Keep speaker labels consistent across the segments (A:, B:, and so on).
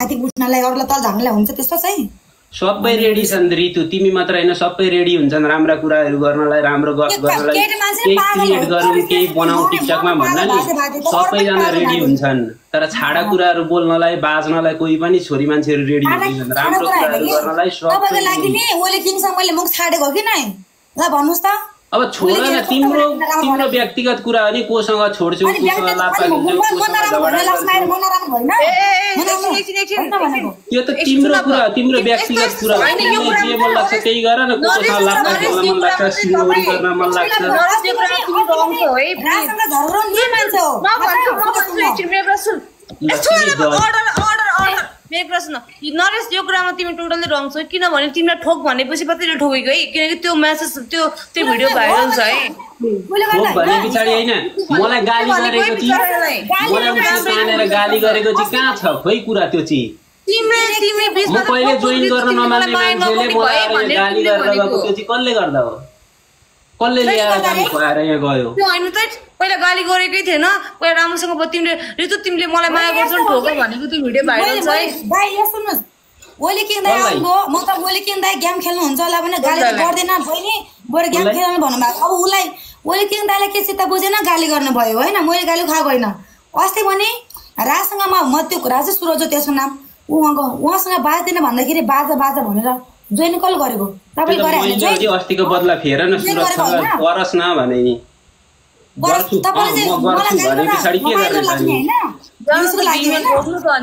A: माथि उठ्नलाई अरूलाई तल झार्नलाई हुन्छ त्यस्तो चाहिँ
B: सबै रेडी छन् रितु तिमी मात्र हैन सबै रेडी हुन्छन् राम्रा कुराहरु गर्नलाई राम्रो गर्नलाई केही क्रिएट गरौँ केही बनाऊ टिकटकमा भन्न नि सबैजना रेडी हुन्छन् तर छाडा कुराहरु बोल्नलाई बाज्नलाई कोही पनि छोरी मान्छेहरु रेडी हुँदैनन् राम्रो कुराहरु गर्नलाई
A: सबैको लागि नि ओले किङसँग मैले मुख छाडेको कि नै ल भन्नुस् त
B: अब छोड न तिम्रो व्यक्तिगत कुरा हो नि कोसँग छोड्छु कोसँग लापा लिन्छु त्यो त तिम्रो कुरा तिम्रो व्यक्तिगत कुरा हो जे मन लाग्छ त्यही गर न कोसँग लापा गर्न मन लाग्छ सिंहौरी गर्न मन लाग्छ
C: मेरो प्रश्न नरेश यो कुरामा तिमी टोटली रङ छौ किनभने तिमीलाई ठोक भनेपछि मात्रै ठोकेको है किनकि त्यो मेसेज त्यो भिडियो भाइरल छ है
B: ठोक भने पछाडी हैन मलाई गाली गरेको चाहिँ मलाई उसले तानेर गाली गरेको चाहिँ कहाँ छ खोइ कुरा त्यो चाहिँ
C: तिमीले
B: म पहिले जोइन गर्न नमान्ने मान्छेले मलाई गाली गरेर गएको त्यो चाहिँ कसले गर्दा हो कसले ल्याएर गाली खुवाएर यहाँ गयो
C: त्यो हैन त पहिला गाली गरेकै थिएन पहिला राम्रोसँग तिमीले रितु तिमीले मलाई माया गर्छौ ठोक भनेको त्यो भिडियो भाइरल छ है
A: भाइ यहाँ सुन्नुस् ओले किङ दाइ आउँको म त ओले किङ दाइ गेम खेल्नु हुन्छ होला भने गाली गर्दैन बहिनी बरु गेम खेल्नु भन्नु भएको अब उलाई ओले किङ दाइलाई के चित्त बुझेन गाली गर्नु भयो हैन मैले गाली खाएको हैन अस्ति भने रासँग म त्यो राजा सुरज त्यसको नाम उहाँसँग बाज्दैन भन्दाखेरि बाजा भनेर जोइन कल गरेको तपाईले गरे हैन
B: चाहिँ अस्तिको बदला फेर न सुरजसँग परस न भने नि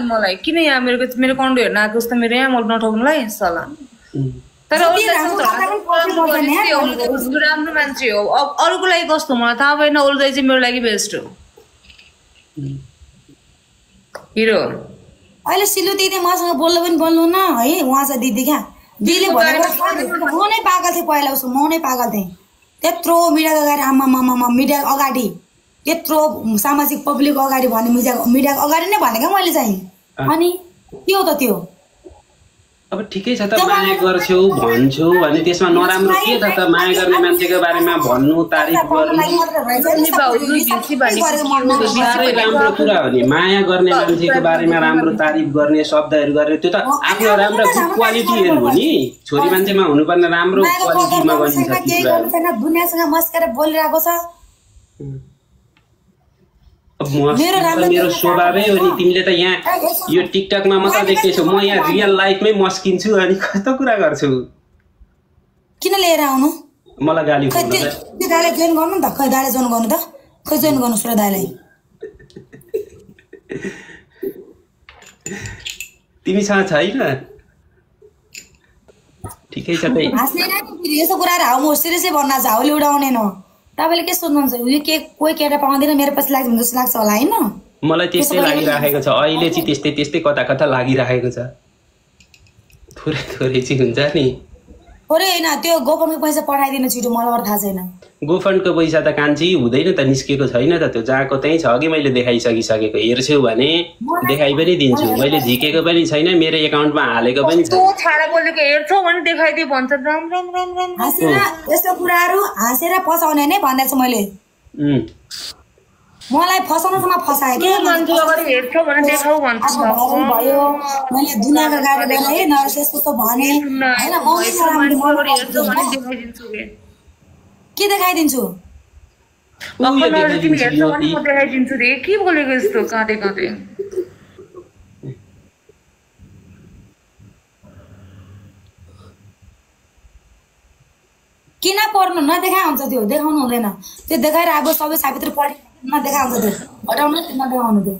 C: मलाई किन यहाँ मेरो कन्डो हेर्न आएको जस्तो मेरो यहाँ मल नठाउनुलाई सला तर राम्रो मान्छे हो अरूको लागि कस्तो मलाई थाहा भएन अरू दाइ चाहिँ मेरो लागि बेस्ट हो हिरो
A: अहिले सिलु दिदी मसँग बोल्नु पनि बोल्नु न है उहाँ चाहिँ दिदी क्या दिदीले भनेको म नै पागल थिएँ पहिला उसको म नै पागल थिएँ त्यत्रो मिडिया अगाडि आमा मिडिया अगाडि त्यत्रो सामाजिक पब्लिक अगाडि भन्ने मिडिया अगाडि नै भनेको मैले चाहिँ अनि के हो त त्यो
B: अब ठिकै छ त माया गर्छौ भन्छौ भने त्यसमा नराम्रो के छ त माया गर्ने मान्छेको बारेमा भन्नु तारिफ गर्नु राम्रो कुरा हो नि माया गर्ने मान्छेको बारेमा राम्रो तारिफ गर्ने शब्दहरू गर्ने त्यो त आफ्नो राम्रो गुड क्वालिटीहरू हो नि छोरी मान्छेमा हुनुपर्ने राम्रो क्वालिटीमा गनिन्छ
A: दुनियासँग मस्केर बोलिरहेको छ
B: मेरो स्वभावै हो नि तिमीले त यहाँ यो टिकटकमा मात्र देख्दैछौ म यहाँ रियल लाइफमै मस्किन्छु अनि कस्तो कुरा गर्छु
A: किन लिएर आउनु
B: मलाई गाली
A: दाइलाई जोइन गर्नु त खै दाइलाई जोइन गर्नु त खै जोइन गर्नु सुर दाइलाई
B: तिमीसँग छैन ठिकै छ त
A: यसो कुराहरू हाउ म सिरियसै भन्न झाउले उडाउने न तपाईले के सोच्नुहुन्छ यो के कोही केटा पाउँदैन मेरो पछि लाग्छ जस्तो लाग्छ होला हैन
B: मलाई त्यस्तै लागिराखेको छ अहिले चाहिँ त्यस्तै कता लागिराखेको छ थोरै चाहिँ हुन्छ नि
A: थोरै हैन त्यो गोफनको पैसा पठाइदिनु छिटो मलाई थाहा छैन
B: गोफनको पैसा त कान्छी हुँदैन त निस्केको छैन त त्यो जहाँको त्यही छ अघि मैले देखाइसकिसकेको हेर्छौ भने देखाइ पनि दिन्छु मैले झिकेको पनि छैन मेरो एकाउन्टमा हालेको पनि छ
C: छाडा बोलेको हेर्छौ भने देखाइदिए भन्छ राम
A: यस्तो कुराहरु हाँसेर फसाउने नै भन्दै छु मैले मलाई फसाउनुमा फसाए के
C: मान्छे अगाडि हेर्छौ भने देखाउ भन्छ
A: भयो मैले दुनियाको गाडी देखाए नर्स यस्तो भने हैन म
C: हेर्छौ भने देखाइदिन्छु
A: के देखाइदिन्छु
C: तिमी हेर्छौ भने म देखाइदिन्छु रे के बोलेको यस्तो काटे
A: किन पर्नु नदेखा हुन्छ त्यो देखाउनु हुँदैन त्यो देखाएर अब सबै साबित्र पढि नदेखा हुन्छ त्यो हटाउनु नदेखाउनु त्यो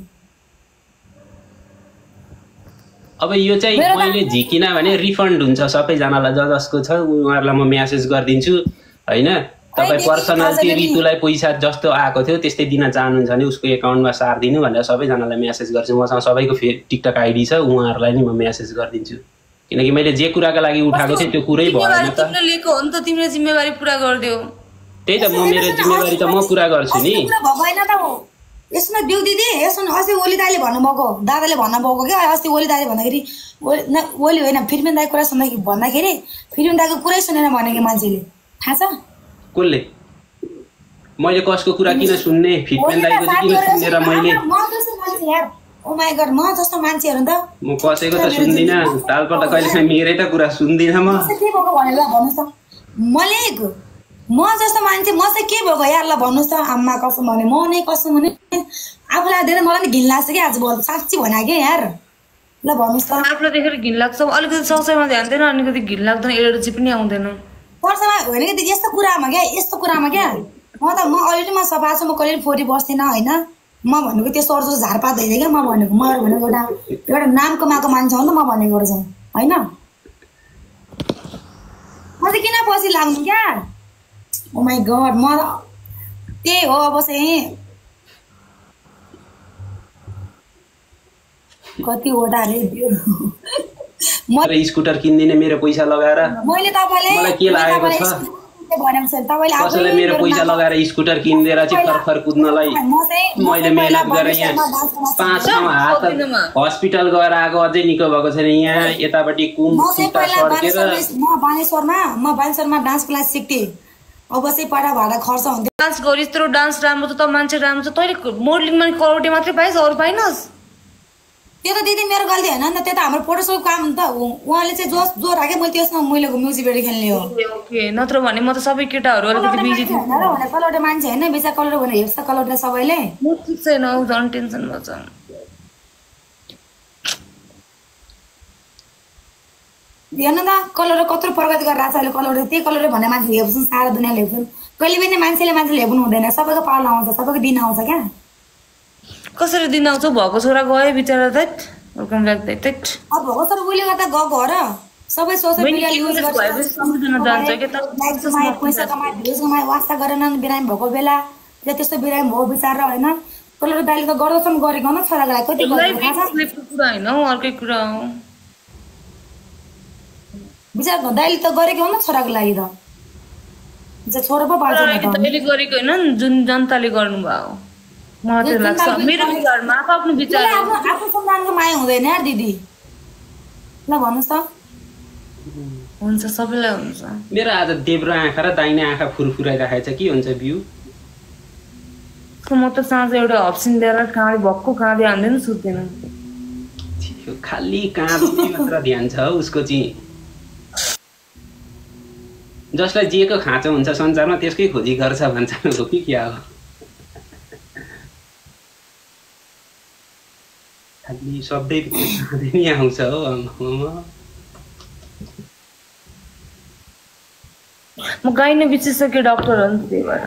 B: अब यो चाहिँ मैले झिकिन भने रिफन्ड हुन्छ सबैजनालाई जसको छ उहाँहरूलाई म मेसेज गरिदिन्छु हैन तपाईँ पर्सनल त्यो रितुलाई पैसा जस्तो आएको थियो त्यस्तै दिन चाहनुहुन्छ भने उसको एकाउन्टमा सारिदिनु भनेर सबैजनालाई मेसेज गर्छु मसँग सबैको टिकटक आइडी छ उहाँहरूलाई नि म मेसेज गरिदिन्छु किनकि मैले जे कुराको लागि उठाएको थिएँ त्यो कुरै भएन त
C: तिमीले लिएको हो नि त तिमीले जिम्मेवारी पुरा गर्दियौ
B: त्यही त म मेरो जिम्मेवारी त म पुरा गर्छु नि
A: भएन त यसमा दिउ दिदी यसमा अस्ति ओली दाइले भन्नुभएको दादाले भन्नुभएको के अस्ति ओली दाइले भन्दाखेरि ओली होइन फिर्मेन दाइको कुरा भन्दाखेरि फिर्मेन दाइको कुरै सुनेन भनेको मान्छेले थाहा छ
B: कसले मैले कसको कुरा किन सुन्ने फिटमेन दाइको चाहिँ किन सुनेर मैले
A: ओ माय गॉड म जस्तो मान्छेहरु नि त
B: म कसैको त सुन्दिनँ तालपल्ट कहिलेकाहीँ मेरै त कुरा सुन्दिनँ म
A: के भएको भनेर भन्नुस् त मलिक म जस्तो मान्छे म चाहिँ के भएको यार ल भन्नुस् त आम्मा कसम भने म नै कसम भने आफूलाई धेरै मलाई नि घिन लाग्छ कि आज बोल साच्चै भने के यार ल भन्नुस् त
C: आफूलाई देखेर घिन लाग्छ अलिकति सौचाइमा ध्यान दिएन अलिकति घिन लाग्दैन एलर्जी पनि आउँदैन
A: पर्समा होइन कि यस्तो कुरामा क्या म अलरेडी म सफा छु म कहिले फोरी बस्दिनँ होइन म भनेको त्यो सर्जो झारपात होइन क्या म भनेको एउटा नाम कमाएको मान्छे हो नि त म भनेको चाहिँ होइन म चाहिँ किन पछि लाग्नु क्या ओ माई गड म त्यही हो अब चाहिँ कतिवटा
B: स्कुटर किन्दिने मेरो पैसा लगाएर
A: मैले तपाईँलाई
B: मलाई के लागेको छ कसैले मेरो पैसा लगाएर स्कुटर किनेर चाहिँ फरफर कुद्नलाई मैले मेहनत गरेँ यहाँ 5 ठाउँ हात हस्पिटल गएर आएको अझै निको भएको छैन यहाँ यतापट्टि कुम खुट्टा सड्केर
A: म बानेश्वरमा डान्स क्लास सिक्थेँ अब चाहिँ पढा भाडा खर्च हुन्थ्यो
C: डान्स गरी यत्रो डान्स राम्रो छ त मान्छे राम्रो छ तैँले मोडलिङमा करोडे मात्रै पाइस् अरू पाइनस्
A: त्यो त दिदी मेरो गल्ती होइन नि त त्यो त हाम्रो फोटोसको काम नि त उहाँले चाहिँ जो राखेँ मैले त्यसमा मैले म्युजिक भिडियो खेल्ने हो
C: ओके नत्र भने म त सबै केटाहरू अलिकति बिजी थिएँ
A: भने कलौटे मान्छे होइन बेचा कलौटे भनेर हेर्छ कलौटे सबैले
C: म ठिक छैन झन् टेन्सन भन्छ
A: हेर्नु त कलौटे कत्रो प्रगति गरेर आएको छ अहिले कलौटे त्यही कलौटे भन्ने मान्छे हेर्छन् सारा दुनियाँ हेर्छन् कहिले पनि मान्छेले हेर्नु हुँदैन सबैको पालो आउँछ सबैको दिन आउँछ क्या
C: कसरी दिन आउँछ भएको छोरा गयो बिचरा दैट वेलकम ब्याक दैट
A: अब भएको छोरा उहिले गर्दा गएको हो र सबै सोशल मिडिया युज पैसा कमाए भ्युज कमाए वास्ता गरेनन् बिरामी भएको बेला त्यस्तो बिरामी भयो बिचारा होइन कसले दाइले त गर्दछन् गरेको न छोराको लागि कति गरेको
C: कुरा होइन अर्कै कुरा हो
A: बिचारा दाइले त गरेको हो न छोराको लागि त छोरा पो पाल्छ
C: गरेको होइन जुन जनताले गर्नुभयो मलाई लाग्छ मेरो विचारमा आफ्नो विचार
A: आफ्नो सन्तानको माया हुँदैन यार दिदी ल भन्नुहोस् त
C: हुन्छ सबैलाई हुन्छ
B: मेरो आज देब्रो आँखा र दाहिने आँखा फुरफुराइराखेको छ के हुन्छ बिउ
C: म त साँझ एउटा हप्सिन लिएर काँडे भक्कु काँडे हान्दैन सुत्दैन
B: खाली काँडे मात्र ध्यान छ उसको चाहिँ जसलाई जेको खाँचो हुन्छ संसारमा त्यसकै खोजी गर्छ भन्छ हो कि क्या हो खाली शब्दै नि आउँछ हो
C: म गाइने विशेषज्ञ डाक्टर हो नि त्यही भएर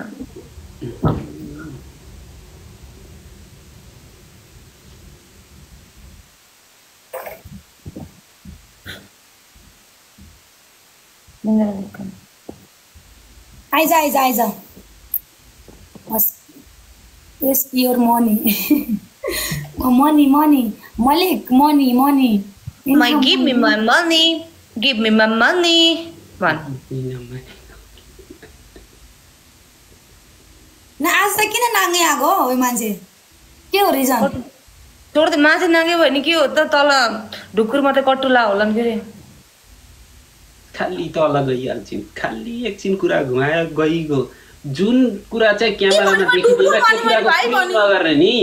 A: आइज yes your money money Malik money
C: my give me my money one
A: ना आज त किन नाङ्गे आगो हो मान्छे के हो रिजन
C: तोड्दै मान्छे नाङ्गे भयो नि के हो त तल ढुकुरमा त कटुला होला नि फेरि
B: खाली तल गइहाल्छिन् खाली एकछिन कुरा घुमायो गइगयो जुन कुरा चाहिँ क्यामेरामा देखिँदैन त्यो कुराको नगर्ने नि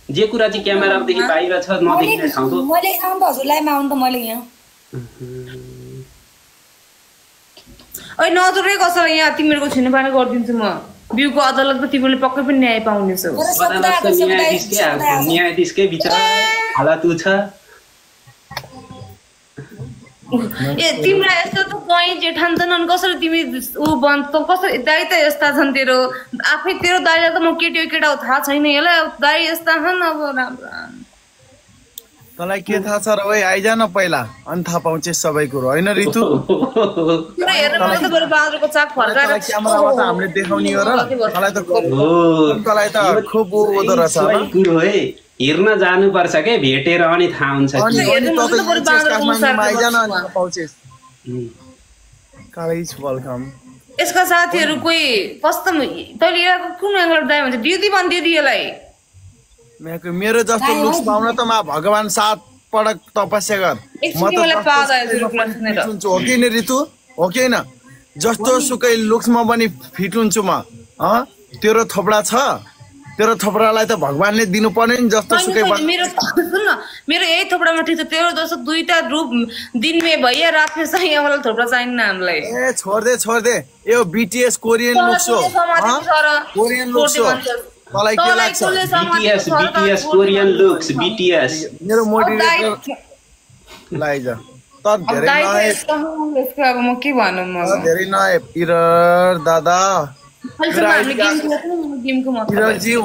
B: जे कुरा चाहिँ क्यामेरामा देखि बाहिर छ नदेखिने ठाउँको
A: मैले आउँ त हजुरलाई आउँ त मैले यहाँ
C: ओइ नजरै कसरी यहाँ तिमीहरूको छिनपानी गरिदिन्छु म बिउको अदालत त तिमीले पक्कै पनि न्याय पाउनेछौ
B: न्यायाधीशकै विचार हालत छ
C: ए तिमीलाई यस्तो त कहीँ जेठान्छन् अनि कसरी तिमी ऊ बन्द त कसरी दाइ त यस्ता छन् तेरो आफै तेरो दाइलाई त म केटी हो केटा हो थाहा छैन यसलाई दाइ यस्ता छन् अब राम्रो
D: तँलाई के थाहा छ र ओइ आइज न पहिला अनि थाहा पाउँछ सबै कुरो होइन ऋतु
C: बाँदरको चाक फर्काएर
D: क्यामेरामा त हामीले देखाउने हो र तँलाई त खुब उदो रहेछ
B: हेर्न जानुपर्छ के भेटेर अनि थाहा हुन्छ
C: यसका साथीहरू कोही कस्तो तैँले कुन एङ्गल दाइ भन्छ दिदी भन् दिदीलाई
D: मेरो जस्तो लुक्स पाउन त मा भगवान 7 पटक तपस्या गर म त हो कि नि ऋतु हो कि न जस्तो सुकै लुक्समा पनि फिट हुन्छु म तेरो थोपडा छ तेरो थोपडालाई त भगवानले दिनुपर्ने नि जस्तो सुकै
C: मेरो सुन न मेरो यही थोपडामा ठिक छ तेरो जस्तो दुईटा रूप दिन में भैया रात में सही वाला थोपडा चाहिन्न हामीलाई
D: ए छोड दे यो बीटीएस कोरियन लुक्स हो कोरियन लुक्स हो मलाई के लाग्छ
B: बीटीएस कोरियन लुक्स बीटीएस
D: मेरो मोटिभेटर लाइज त धेरै
C: नयाँ अब म के भन्नु म
D: धेरै नयाँ पिरर दादा
C: गेमको मतलब
D: जी